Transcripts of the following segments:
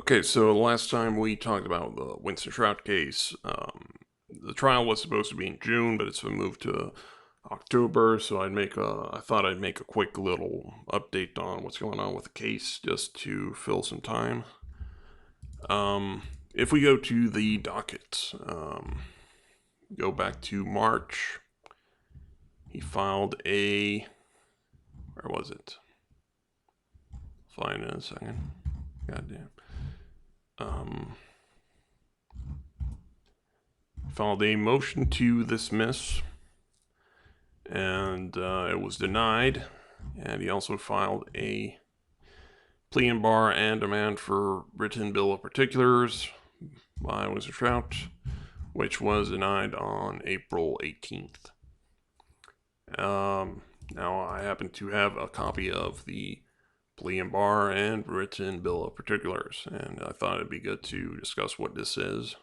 Okay, so last time we talked about the Winston Shrout case. The trial was supposed to be in June, but it's been moved to October. So I thought I'd make a quick little update on what's going on with the case, just to fill some time. If we go to the docket, go back to March, he filed a. Where was it? Find it in a second. Goddamn. Filed a motion to dismiss, and it was denied. And he also filed a plea in bar and demand for written bill of particulars by Winston Shrout, which was denied on April 18th. Now, I happen to have a copy of the plea in bar and written bill of particulars, and I thought it'd be good to discuss what this is.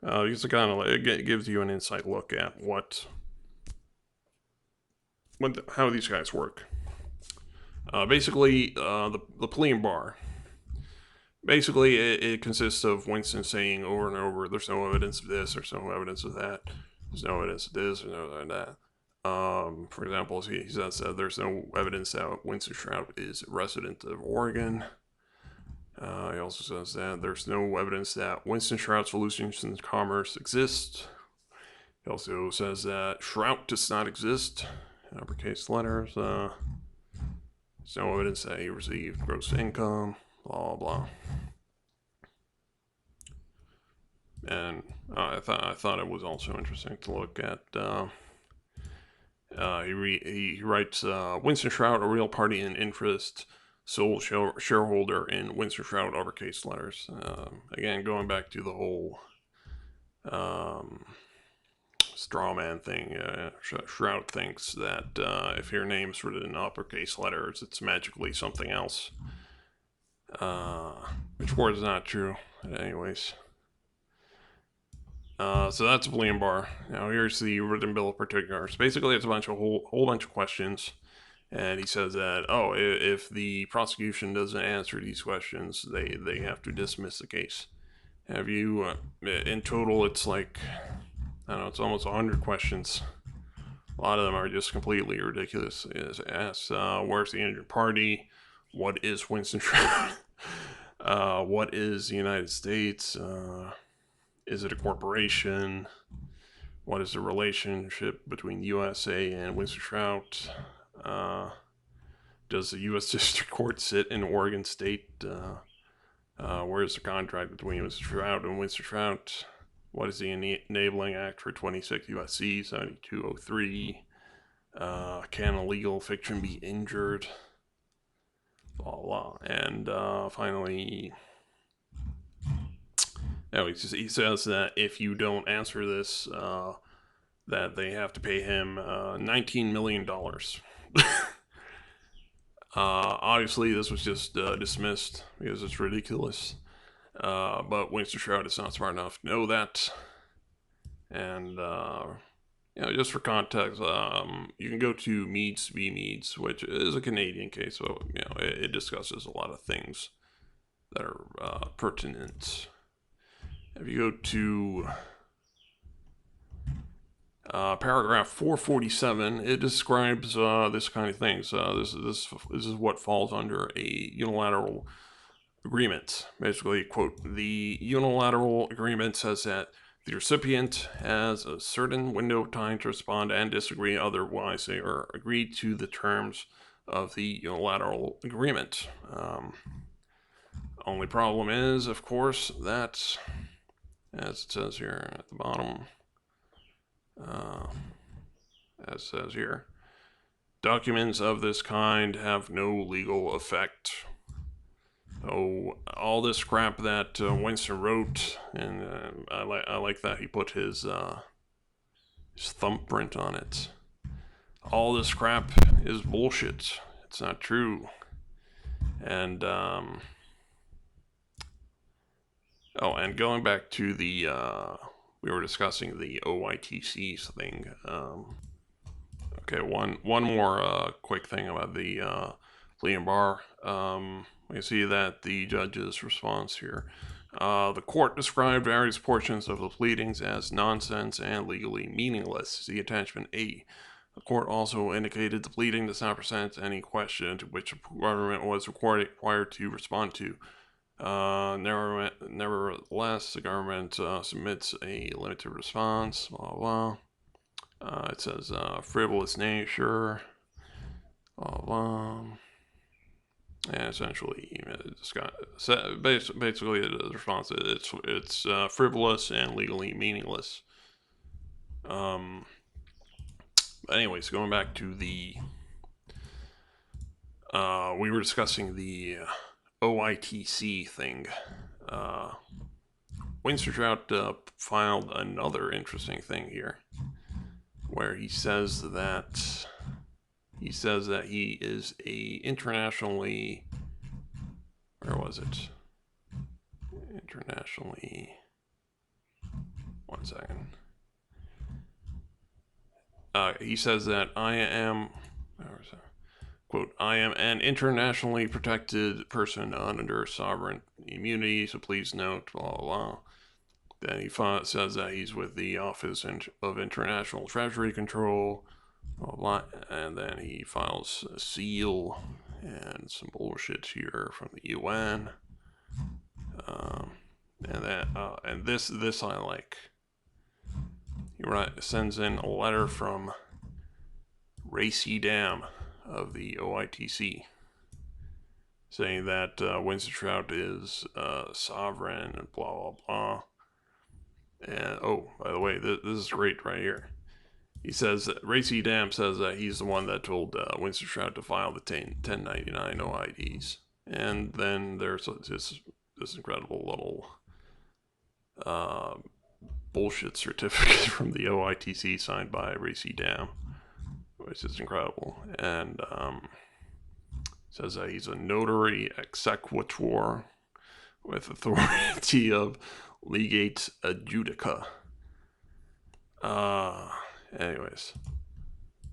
Because it gives you an inside look at how these guys work. Basically, the plea in bar. Basically, it consists of Winston saying over and over, "There's no evidence of this. There's no evidence of that. There's no evidence of this. There's no evidence of that." For example, he says that there's no evidence that Winston Shrout is a resident of Oregon. He also says that there's no evidence that Winston Shrout's hallucinations in commerce exist. He also says that Shrout does not exist. In uppercase letters. There's no evidence that he received gross income. Blah blah. And I thought it was also interesting to look at. He writes Winston Shrout, a real party in interest, sole shareholder in Winston Shrout, uppercase letters. Again, going back to the whole straw man thing. Shrout thinks that if your name's written in uppercase letters, it's magically something else. Which word is not true. Anyways. So that's a plea in bar. Now here's the written bill of particulars. Basically, it's a whole bunch of questions, and he says that if the prosecution doesn't answer these questions, they have to dismiss the case. Have you in total? It's like I don't know. It's almost 100 questions. A lot of them are just completely ridiculous. It asks, where's the injured party? What is Winston Shrout? What is the United States? Is it a corporation? What is the relationship between USA and Winston Shrout? Does the U.S. District Court sit in Oregon State? Where's the contract between Winston Shrout and Winston Shrout? What is the Enabling Act for 26 U.S.C. 7203? Can a legal fiction be injured? Blah, blah. And finally, he says that if you don't answer this, that they have to pay him $19 million. Obviously, this was just dismissed because it's ridiculous. But Winston Shrout is not smart enough to know that. And, just for context, you can go to Meads v. Meads, which is a Canadian case, so, it discusses a lot of things that are pertinent. If you go to paragraph 447, it describes this kind of thing. So this is what falls under a unilateral agreement. Basically, quote, the unilateral agreement says that the recipient has a certain window of time to respond and disagree, otherwise they are agreed to the terms of the unilateral agreement. Only problem is, of course, that, as it says here at the bottom, as it says here, documents of this kind have no legal effect. So all this crap that Winston wrote, and I like that he put his thumbprint on it. All this crap is bullshit. It's not true. And and going back to the we were discussing the OITCs thing. Okay, one more quick thing about the plea in bar. We see that the judge's response here. The court described various portions of the pleadings as nonsense and legally meaningless. See attachment A. The court also indicated the pleading does not present any question to which the government was required to respond to. Nevertheless, the government submits a limited response. Blah blah. It says frivolous nature. Blah blah. And essentially, basically the response is it's frivolous and legally meaningless. Anyways, going back to the we were discussing the OITC thing. Winston Shrout filed another interesting thing here, where he says that he is a internationally, where was it? Internationally, one second. He says that I am, quote, I am an internationally protected person under sovereign immunity, so please note, blah, blah, blah. Then he says that he's with the Office of International Treasury Control, blah, blah, and then he files a seal and some bullshit here from the UN. And this I like. He sends in a letter from Racy Dam of the OITC saying that Winston Shrout is sovereign and blah blah blah. And oh, by the way, this is great right here. He says that Racy Dam says that he's the one that told Winston Shrout to file the 1099 OIDs. And then there's this incredible little bullshit certificate from the OITC signed by Racy Dam, which is incredible. And says that he's a notary exequatur with authority of legate adjudica. Anyways,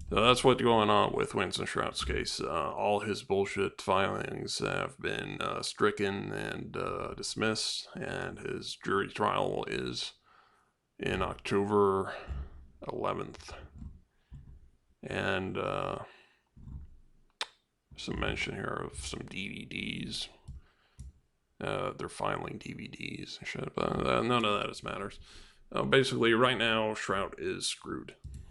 so that's what's going on with Winston Shrout's case. All his bullshit filings have been stricken and dismissed, and his jury trial is in October 11th. And some mention here of some DVDs. They're filing DVDs and shit, but none of that matters. Basically, right now, Shrout is screwed.